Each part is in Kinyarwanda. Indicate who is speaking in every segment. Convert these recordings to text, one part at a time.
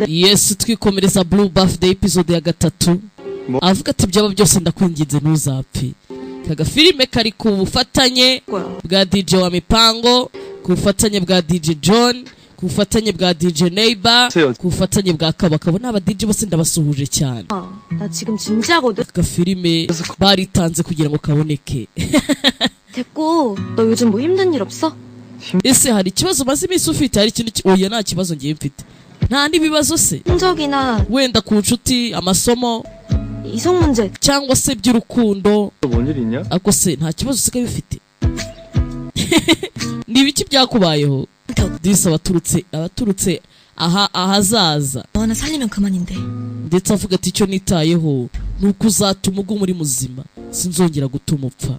Speaker 1: Yes, twikomereza Blue Birthday episode ya 3. Avuga ati byaba byose ndakwinginze ntuzapfe. Kaga filime kari ku bufatanye bwa DJ wa Mipango, ku bufatanye bwa DJ John, ku bufatanye bwa DJ Neighbor, ku bufatanye bwa Kabakabo n'aba DJ bose ndabasuhuje cyane.
Speaker 2: 나 지금 진지하거든.
Speaker 1: Kaga filime baritanze kugira ngo kaboneke.
Speaker 2: 됐고, 너 요즘 뭐 힘든 일 없어?
Speaker 1: ese hari ikibazo maze iminsi ufite? Hari ikintu oya nta kibazo ngiye mfite. nta n'ibibazo se
Speaker 2: 성적이나
Speaker 1: wenda ku nshuti, amasomo,
Speaker 2: 이성 문제
Speaker 1: cyangwa se by'urukundo.
Speaker 3: 뭔 일 있냐?
Speaker 1: Ako se nta kibazo usigaye ufite? Ni ibiki byakubayeho? Disi abaturutse ahazaza
Speaker 2: 너 하나 살리면 그만인데.
Speaker 1: ndetse avuga ati icyo nitayeho nuko uzatuma ugwa muri muzima, sinzongera gutuma upfa.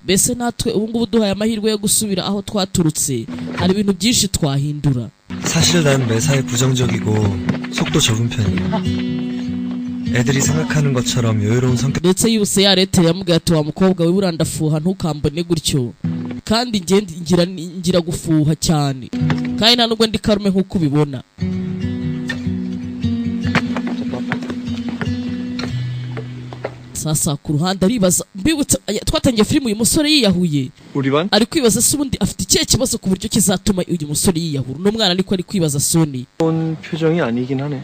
Speaker 1: Mbese natwe ubu ngubu duhaye amahirwe yo gusubira aho twaturutse, hari ibintu byinshi twahindura.
Speaker 4: 사실 난 매사에 부정적이고 속도 적은 편이야. 애들이 생각하는 것처럼 여유로운 성격.
Speaker 1: ndetse yose yaretera yamubwira ati wa mukobwa we burandafuha ntukambone gutyo, kandi ngira gufuha cyane, kandi nta nubwo ndi karume nk'uko ubibona. Sasa ku ruhande aribaza, mbibutse twatangiye filime uyu musore yiyahuye, ari kwibaza se ubundi afite ikihe kibazo ku buryo kizatuma uyu musore yiyahura. n'umwana ariko ari kwibaza Sony.
Speaker 3: 그런 표정이 아니긴 하네.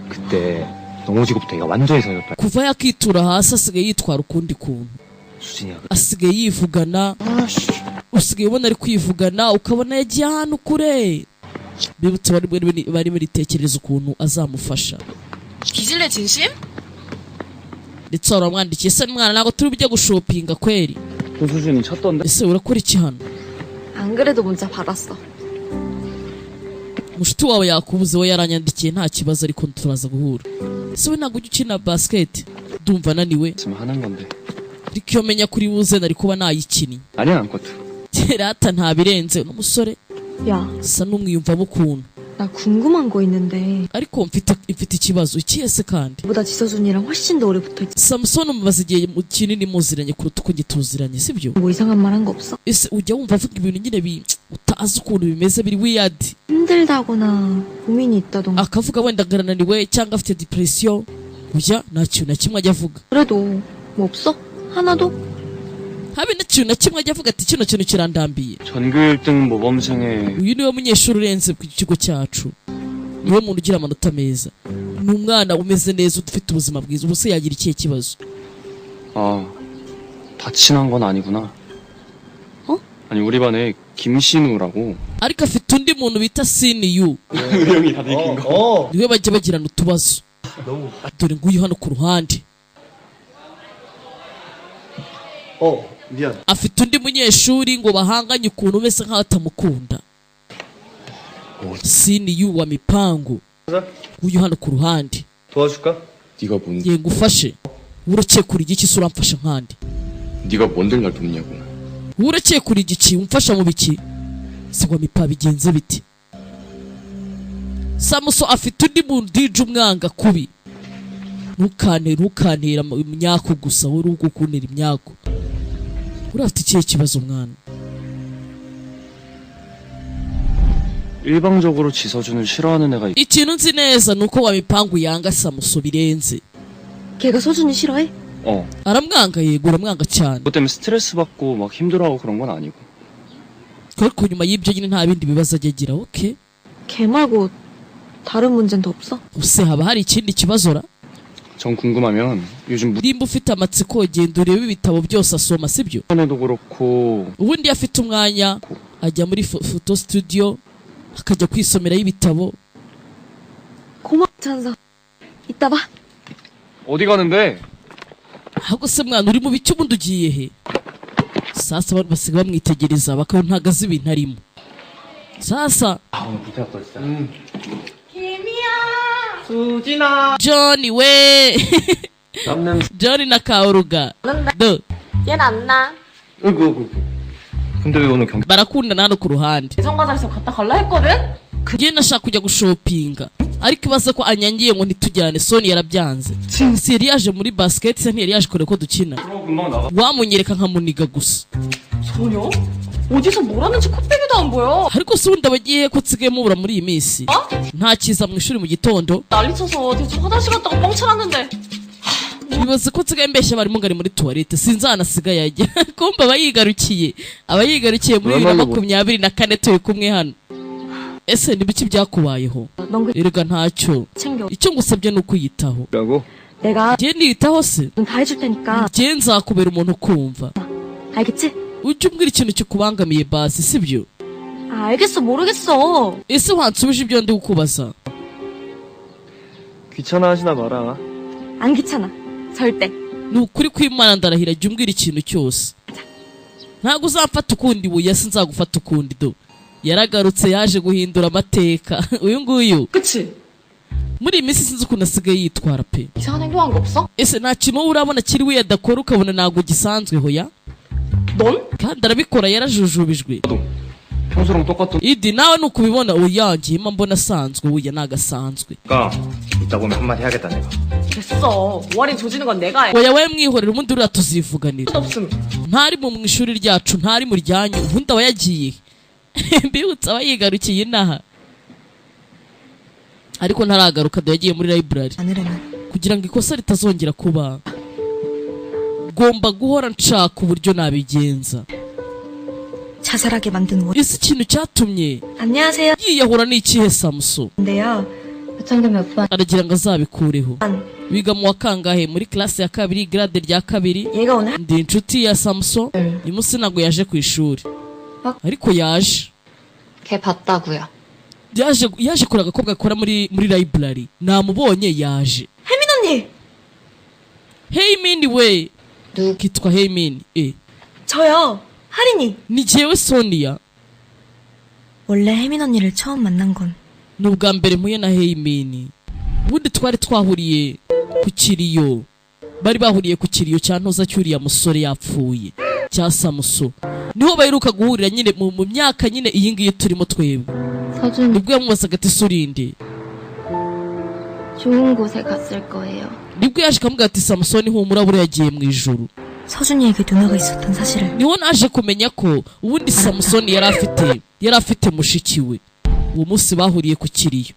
Speaker 3: 그때 넘어지고부터 얘가 완전히 사라졌다.
Speaker 1: kuva yakitura hasi asigaye yitwara ukundi kuntu,
Speaker 3: 수진이야.
Speaker 1: asigaye yivugana, usigaye ubona ari kwivugana ukabona yagiye ahantu kure. Mbibutse bari baritekereza ukuntu azamufasha.
Speaker 2: 뒤질래 진심?
Speaker 1: ndetse waramwandikiye se mwana ntabwo turi bujye gushopinga kweri?
Speaker 3: 수진이 쳤던데.
Speaker 1: ese urakora iki hano?
Speaker 2: 안 그래도 문자 받았어.
Speaker 1: mushuti wawe yakubuze, we yaranyandikiye nta kibazo ariko turaza guhura. ese we ntabwo ujya ukina basket? ndumva naniwe.
Speaker 3: 지금 하는 건데.
Speaker 1: ariko iyo menya kuri buze nari kuba nayikinnye.
Speaker 3: 아니야 안거든.
Speaker 1: rata nta birenze n'umusore
Speaker 2: 야,
Speaker 1: sa n'umwiyumvamo ukuntu.
Speaker 2: 나 궁금한 거 있는데.
Speaker 1: ariko mfite ikibazo ikihe se kandi?
Speaker 2: 보다 지서준이랑 훨씬 더 오래 붙어있지.
Speaker 1: Samson mumaze igihe kinini muziranye kuruta uko tuziranye, sibyo?
Speaker 2: 뭐 이상한 말 한 거 없어?
Speaker 1: ese ujya wumva avuga ibintu nyine utazi ukuntu bimeze, biri weird.
Speaker 2: 힘들다거나 고민이 있다던가.
Speaker 1: akavuga wenda garananiwe cyangwa afite depression. ujya nta kintu na kimwe ajya avuga.
Speaker 2: 그래도 뭐 없어? 하나도?
Speaker 1: habe na kintu na kimwe ajya avuga ati kino kintu kirandambiye.
Speaker 3: 전교 1등 모범생의
Speaker 1: uyu niwe munyeshuri urenze ku kigo cyacu, niwe muntu ugira amanota meza, ni umwana umeze neza ufite ubuzima bwiza. ubu se yagira ikihe kibazo?
Speaker 3: 다 친한 건 아니구나.
Speaker 2: 어?
Speaker 3: 아니 우리 반에 김신우라고.
Speaker 1: ariko afite undi muntu bita Siniyu,
Speaker 3: 형이 다들 이긴 거.
Speaker 1: niwe bajya bagirana utubazo. dore nguyu hano ku ruhande
Speaker 3: 미안.
Speaker 1: afite undi munyeshuri ngo bahanganye ukuntu umeze nkaho atamukunda. Siniyu wa Mipango, nguyu hano ku ruhande.
Speaker 3: 도와줄까? 네가 뭔?
Speaker 1: ngiye ngufashe. urakekura igiki se uramfasha nkandi?
Speaker 3: 네가 뭔들 날 돕냐고.
Speaker 1: urakekura igiki umfasha mu biki? si wa Mipa bigenze biti? Samuso afite undi muntu DJ umwanga kubi. ntukantera imyako gusa, wowe urugo kuntera imyako. urafite ikihe kibazo mwana?
Speaker 3: 일방적으로 지서준을 싫어하는 애가
Speaker 1: ikintu nzi neza nuko wa Mipango yanga Samuso birenze.
Speaker 2: 걔가 서준이 싫어해?
Speaker 1: aramwanga, yego aramwanga cyane.
Speaker 3: 그것 때문에 스트레스 받고 막 힘들어하고 그런 건 아니고.
Speaker 1: ariko nyuma y'ibyo nyine nta bindi bibazo ajya agira. okay,
Speaker 2: 걔 말고 다른 문제는 더 없어?
Speaker 1: use haba hari ikindi kibazora?
Speaker 3: 전 궁금하면 요즘
Speaker 1: nimba ufite amatsiko genda urebe ibitabo byose asoma, sibyo?
Speaker 3: 무대에도 그렇고
Speaker 1: ubundi afite umwanya ajya muri photo studio akajya kwisomeraho ibitabo.
Speaker 2: 고마워 찬성. 이따 봐.
Speaker 3: 어디 가는데?
Speaker 1: ahubwo se mwana uri mu biki ubundi ugiye he? sasa abantu basiga bamwitegereza bakabona ntago azi ibintu arimo. sasa
Speaker 3: 오늘 고생했다 진짜.
Speaker 2: 수진아.
Speaker 1: John we John na Kaoruga do
Speaker 2: 얘는 안 나.
Speaker 3: 어이구. 근데 왜 오늘 경기?
Speaker 1: barakundana hano ku ruhande.
Speaker 2: 대성과장에서 갔다 갈라 했거든?
Speaker 1: ngiye nashaka kujya gushopinga ariko ibaze ko anyangiye ngo ntitujyane. Sony yarabyanze. si yari yaje muri basket se ntiyari yaje kure ko dukina.
Speaker 3: 금방 나가.
Speaker 1: wamunyereka nkamuniga gusa.
Speaker 2: 전혀? 어디서 뭘 하는지 코빼기도 안 보여.
Speaker 1: ariko se ubundi abagiye ko nsigaye mubura muri iyi minsi nta kiza mu ishuri mu gitondo
Speaker 2: 난리쳐서 대충 화장실 갔다가 뻥 차놨는데.
Speaker 1: bibaza ko nsigaye mbeshya abarimu ngo ari muri tuwarete sinzi ahantu asigaye ajya kumva abayigarukiye muri 2024 turi kumwe hano. ese ni biki byakubayeho?
Speaker 2: 넌 그
Speaker 1: erega ntacyo
Speaker 2: 챙겨.
Speaker 1: icyo ngusabye ni ukwiyitaho.
Speaker 3: 라고?
Speaker 2: 내가
Speaker 1: njye niyitaho se
Speaker 2: 넌 다 해줄 테니까.
Speaker 1: njye nzakubera umuntu ukumva
Speaker 2: 알겠지?
Speaker 1: ujye umbwira ikintu kikubangamiye basi sibyo?
Speaker 2: 아, 알겠어. 모르겠어.
Speaker 1: ese wansubije ibyo ndi kukubaza?
Speaker 3: 귀찮아 하시나 마라.
Speaker 2: 안 귀찮아. 절대.
Speaker 1: ni ukuri kw'Imana ndarahira jya umbwira ikintu cyose ntabwo uzamfata ukundi buya sinzagufata ukundi do. yaragarutse yaje guhindura amateka uyu nguyu
Speaker 2: 그치?
Speaker 1: muri iyi minsi sinzi ukuntu asigaye yitwara pe.
Speaker 2: 이상한 행동한 거 없어?
Speaker 1: ese nta kintu wowe urabona kiri we yadakora ukabona ntabwo gisanzwe hoya?
Speaker 2: 넌?
Speaker 1: kandi arabikora yarajujubijwe.
Speaker 3: 평소랑 똑같은.
Speaker 1: idi nawe nuko ubibona uyangiyemo mbona asanzwe uya nagasanzwe.
Speaker 3: 가. 이따 보면 한마디 해야겠다 내가.
Speaker 2: 됐어. 오아린 조지는 건 내가 해.
Speaker 1: oya we mwihorera ubundi uriya tuzivuganira.
Speaker 2: 없음.
Speaker 1: ntari mu ishuri ryacu ntari mu ryanyu ubundi aba yagiye mbibutse aba yigarukiye inaha ariko ntaragaruka do yagiye muri library kugira ngo ikosa ritazongera kuba. ngomba guhora nshaka uburyo nabigenza.
Speaker 5: 자살하게 만든
Speaker 1: ese ikintu cyatumye
Speaker 2: 안녕하세요.
Speaker 1: yiyahura ni ikihe Samuso?
Speaker 2: 근데요. 몇학년 몇 반?
Speaker 1: aragira ngo azabikureho. wiga mu wa kangahe? muri classe ya kabiri grade rya kabiri.
Speaker 2: 얘가 오늘
Speaker 1: ndi inshuti ya Samuso. uyu munsi ntabwo yaje ku ishuri ariko yaje.
Speaker 6: 걔 봤다고요.
Speaker 1: yaje kure agakobwa gakora muri library namubonye yaje.
Speaker 2: 혜민 언니.
Speaker 1: Heymin we
Speaker 6: 누
Speaker 1: kitwa Heymin.
Speaker 2: 저요. 하린이.
Speaker 1: ni jewe Sonia.
Speaker 5: 원래 혜민 언니를 처음 만난 건
Speaker 1: ni ubwa mbere mpuye na Heymin. ubundi twari twahuriye ku kiriyo bari bahuriye ku kiriyo cya ntoza cyuriya musore yapfuye cya Samuso niho baheruka guhurira nyine mu myaka nyine iyi ngiyi turimo twebwe.
Speaker 6: 서준이
Speaker 1: nibwo yamubazaga ati surinde
Speaker 6: 좋은 곳에 갔을 거예요.
Speaker 1: nibwo yaje akamubwira ati Samusoni humura buriya yagiye mu ijuru.
Speaker 5: 서준이에게 누나가 있었던 사실을
Speaker 1: niho naje kumenya ko ubundi Samusoni yari afite mushiki we. uwo munsi bahuriye ku kiriyo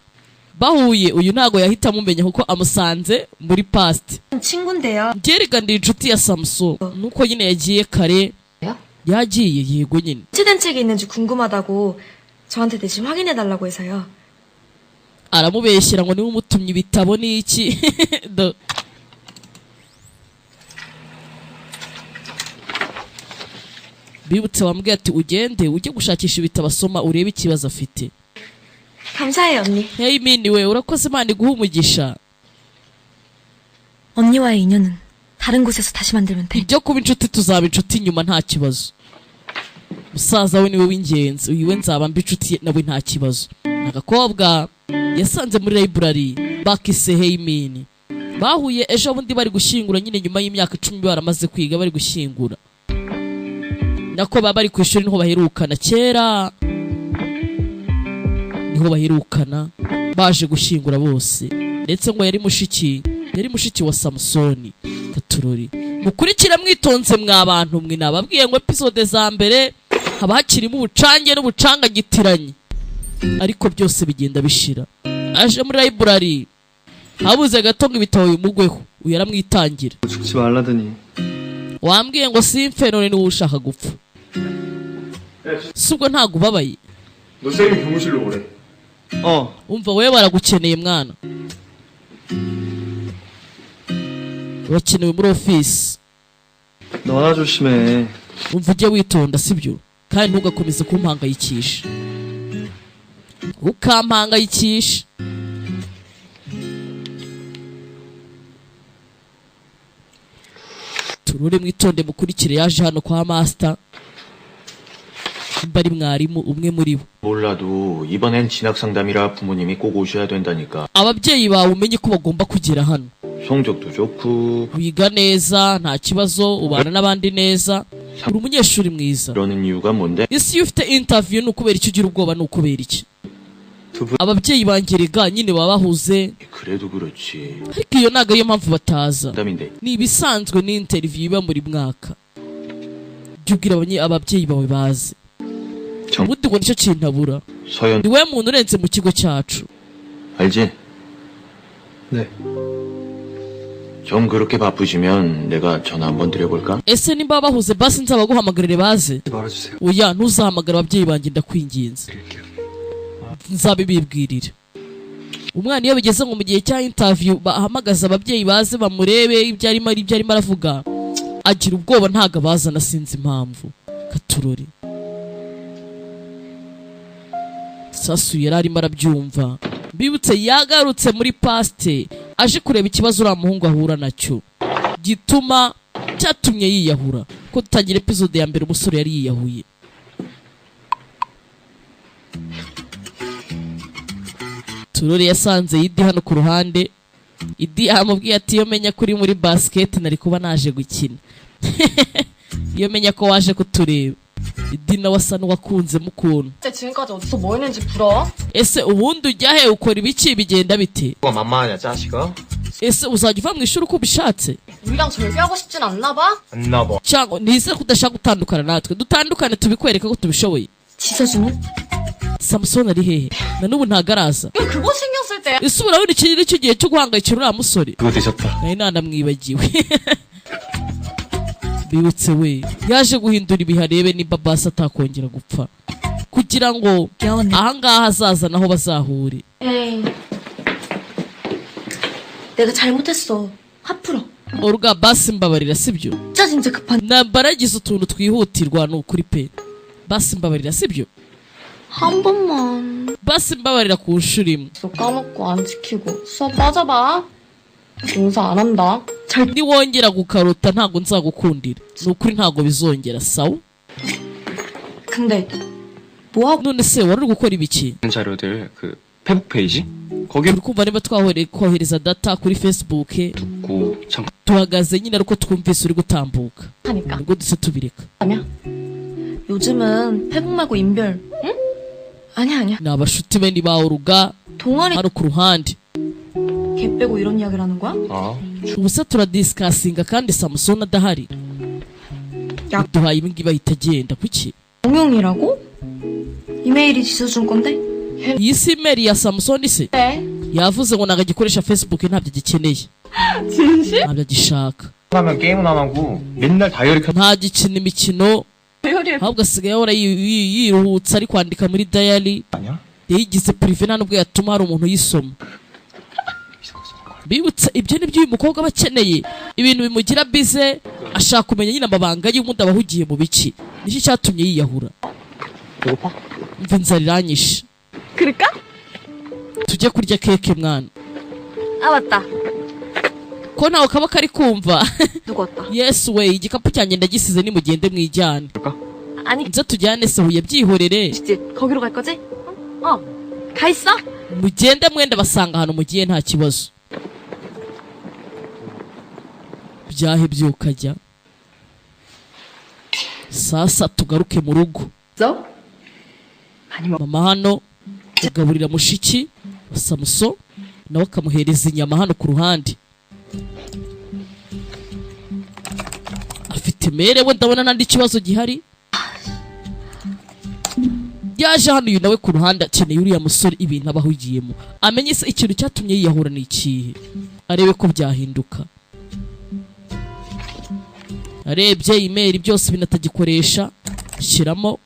Speaker 1: bahuye uyu ntago yahita amumenya kuko amusanze muri past.
Speaker 2: 친구인데요.
Speaker 1: njyerega ndi inshuti ya Samuso nuko nyine yagiye kare.
Speaker 6: 야?
Speaker 1: yagiye yego nyine.
Speaker 2: 된 책이 있는지 궁금하다고 저한테 대신 확인해달라고 해서요.
Speaker 1: aramubeshyera ngo niwe umutumye ibitabo n'iki. bibutse wambwiye ati ugende ujye gushakisha ibitabo asoma urebe ikibazo afite.
Speaker 2: 감사해요, 언니.
Speaker 1: Heymin we urakoze Imana iguha umugisha.
Speaker 5: 언니와의 인연은 다른 곳에서 다시 만들면 돼.
Speaker 1: ibyo kuba inshuti tuzaba inshuti nyuma nta kibazo. musaza we niwe w'ingenzi uyu we nzaba mbi inshuti nawe nta kibazo. agakobwa yasanze muri library bakise Heymin. bahuye ejo bundi bari gushyingura nyine nyuma y'imyaka 10 baramaze kwiga bari gushyingura. nako baba bari ku ishuri niho baherukana kera. niho baherukana baje gushyingura bose ndetse ngo yari mushiki wa Samusoni. Katurori mukurikira mwitonze mwa bantu mwe nababwiye ngo episode za mbere haba hakirimo ubucange n'ubucangagitiranye ariko byose bigenda bishira. aje muri library habuze gato ngo ibitabo bimugweho uyu yaramwitangira.
Speaker 3: 죽지 말라더니.
Speaker 1: wambwiye ngo simfe none niwe ushaka gupfa subwo ntago ubabaye.
Speaker 3: 너 쌤이 교무실로 오래.
Speaker 1: umva wewe baragukeneye mwana. urakenewe muri office.
Speaker 3: 너 하나 조심해.
Speaker 1: umva ujye witonda sibyo kandi ntugakomeze kumpangayikisha. ukampangayikisha. turore mwitonde mukurikire yaje hano kwa master. bari mwarimu umwe muri bo.
Speaker 7: 몰라도 이번엔 진학 상담이라 부모님이 꼭 오셔야 된다니까.
Speaker 1: ababyeyi bawe umenye ko bagomba kugera hano.
Speaker 7: 성적도 좋고
Speaker 1: wiga neza nta kibazo ubana n'abandi neza uri umunyeshuri mwiza.
Speaker 7: 그러는 이유가 뭔데?
Speaker 1: isi iyo ufite interview ni ukubera icyo ugira ubwoba ni ukubera iki? ababyeyi bangerega nyine baba bahuze
Speaker 7: 그래도 그렇지.
Speaker 1: ariko iyo ntago ariyo mpamvu bataza.
Speaker 7: 상담인데
Speaker 1: ni ibisanzwe ni interview iba muri mwaka. jya ubwira ababyeyi bawe baze. ubundi ngo nicyo kintabura.
Speaker 7: 서연
Speaker 1: ni we muntu urenze mu kigo cyacu.
Speaker 7: 알지?
Speaker 3: 네.
Speaker 7: 좀 그렇게 바쁘시면 내가 전화 한번 드려볼까?
Speaker 1: ese nimba bahuze basi nzabaguhamagarire baze.
Speaker 4: 말아주세요.
Speaker 1: oya ntuzahamagara ababyeyi banjye ndakwinginze. nzabibibwirira. umwana iyo bigeze ngo mu gihe cya interview bahamagaza ababyeyi baze bamurebe ibyo arimo aravuga, agira ubwoba ntago abazana sinzi impamvu. Katurore Sasu yari arimo arabyumva. Bibutse yagarutse muri paste aje kureba ikibazo uriya muhungu ahura nacyo gituma cyatumye yiyahura. Ko dutangira episode ya mbere umusore yari yiyahuye. Turore yasanze Idi hano ku ruhande. Idi amubwiye ati iyo menya kuri muri basket nari kuba naje gukina. iyo menya ko waje kutureba. Idi nawe asa n'uwakunze mukuntu.
Speaker 2: 지금까지 어디서 뭐 했는지 불어?
Speaker 1: ese ubundi ujya he ukora ibiki bigenda bite?
Speaker 3: 뭐가 만만하냐 자식아?
Speaker 1: ese uzajya uva mu ishuri uko ubishatse?
Speaker 2: 우리랑 절교하고 싶진 않나 봐?
Speaker 3: 안나 봐.
Speaker 1: cyangwa nizere ko udashaka gutandukana natwe? dutandukane tubikwereka ko tubishoboye.
Speaker 2: 지서준은?
Speaker 1: Samson ari hehe? na n'ubu ntago araza.
Speaker 2: 왜 그거 신경 쓸 때야?
Speaker 1: ese urabona iki nicyo gihe cyo guhangayikira uriya musore?
Speaker 3: 그거 되셨다.
Speaker 1: nari nanamwibagiwe. bibutse we yaje guhindura ibihe arebe nimba basi atakongera gupfa kugira ngo
Speaker 5: 귀여웠네.
Speaker 1: ahangaha hazaza naho bazahure.
Speaker 2: 에이, 내가 잘못했어. 화 풀어.
Speaker 1: Oruga basi mbabarira sibyo?
Speaker 2: 진짜 급한.
Speaker 1: nambaragize utuntu twihutirwa ni ukuri pe. basi mbabarira sibyo?
Speaker 2: 한 번만.
Speaker 1: basi mbabarira ku nshuro imwe.
Speaker 2: 너 까먹고 안 지키고 수업 빠져봐. 용서 안 한다.
Speaker 1: niwongera gukarota ntago nzagukundira. ni ukuri ntago bizongera sawa?
Speaker 2: 근데 뭐하고
Speaker 1: none se wari uri gukora ibiki?
Speaker 3: 자료들 그 페북 페이지 거기에
Speaker 1: uri kumva niba kohereza data kuri Facebook
Speaker 3: 듣고 잠깐
Speaker 1: tuhagaze nyine ariko twumvise uri gutambuka
Speaker 2: 하니까.
Speaker 1: nibwo duce tubireka.
Speaker 2: 아니야. 요즘은 페북 말고 인별. 응? 아니야.
Speaker 1: ni abashuti be ni ba Oruga
Speaker 2: 동아리
Speaker 1: hano ku ruhande.
Speaker 2: 개 빼고 이런 이야기를 하는 거야?
Speaker 3: 아
Speaker 1: ubuse turadisikasinga kandi Samson adahari.
Speaker 2: 야.
Speaker 1: duhaye ibingi bahita agenda kuki?
Speaker 2: 동영이라고? 이메일이 지서준 건데?
Speaker 1: iyi si email ya Samson se
Speaker 2: 네.
Speaker 1: yavuze ngo ntago agikoresha Facebook ntabyo agikeneye.
Speaker 2: 진실?
Speaker 1: ntabyo agishaka.
Speaker 3: 하면 게임은 안 하고 맨날 다이어리 켜.
Speaker 1: ntagikina imikino
Speaker 2: 배열이
Speaker 1: ahubwo asigaye ahora yiruhutsa ari kwandika muri diary.
Speaker 3: 아니야?
Speaker 1: yayigize prive nta nubwo yatuma hari umuntu yisoma. bibutse ibyo nibyo uyu mukobwa aba akeneye, ibintu bimugira bize, ashaka kumenya nyine amabanga y'umuntu aba ahugiye mu biki. nicyo cyatumye yiyahura.
Speaker 3: 배고파?
Speaker 1: mva inzara iranyishe.
Speaker 2: 그럴까?
Speaker 1: tujye kurya keke mwana.
Speaker 2: 아 맞다.
Speaker 1: ko nawe kaba kari kumva.
Speaker 2: 누구 왔다?
Speaker 1: yesu we igikapu cyanjye ndagisize nimugende mwijyane.
Speaker 2: 아니
Speaker 1: nze tujyane se huye byihorere.
Speaker 2: 진짜 거기로 갈 거지? 어. 가 있어?
Speaker 1: mugende mwenda basanga ahantu mugiye nta kibazo. byahebye ukajya. sasa tugaruke mu rugo.
Speaker 2: 너? 아니 뭐
Speaker 1: mama hano agaburira mushiki wa Samson nawe akamuhereza inyama hano ku ruhande. afite merewe ndabona nandi kibazo gihari. yaje hano uyu nawe ku ruhande akeneye uriya musore ibintu aba ahugiyemo, amenye se ikintu cyatumye yiyahura ni ikihe, arebe ko byahinduka. arebye email byose binatagikoresha shyiramo.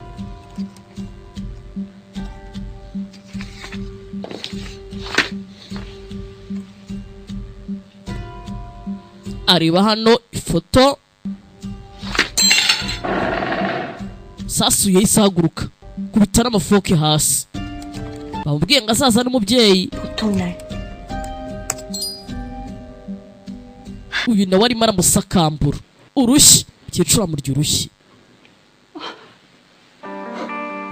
Speaker 1: areba hano ifoto. Sasu yahise ahaguruka kubita n'amafoke hasi. bamubwiye ngo azaza n'umubyeyi.
Speaker 2: 보통 날
Speaker 1: uyu nawe arimo aramusakambura urushyi. umukecuru amurya urushyi.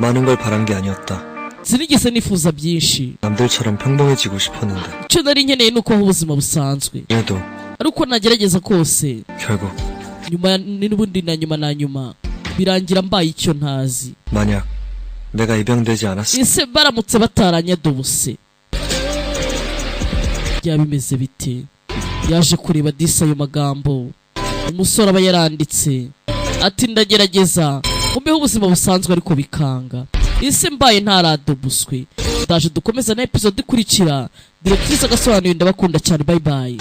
Speaker 4: 많은 걸 바란 게 아니었다.
Speaker 1: sinigeze nifuza byinshi.
Speaker 4: 남들처럼 평범해지고 싶었는데
Speaker 1: icyo nari nkeneye ni uko ubuzima busanzwe,
Speaker 4: 얘도
Speaker 1: ariko nagerageza kose
Speaker 4: 결국
Speaker 1: nyuma n'ubundi na nyuma birangira mbaye icyo ntazi.
Speaker 4: 만약 내가 입양되지 않았으면
Speaker 1: ese baramutse bataranyadubuse byaba bimeze bite? yaje kureba disa ayo magambo umusore aba yaranditse ati ndagerageza mbeho ubuzima busanzwe ariko bikanga. ese mbaye ntaradobuswe ndaje dukomeza na episode ikurikira directrice agasobanuye ndabakunda cyane bye bye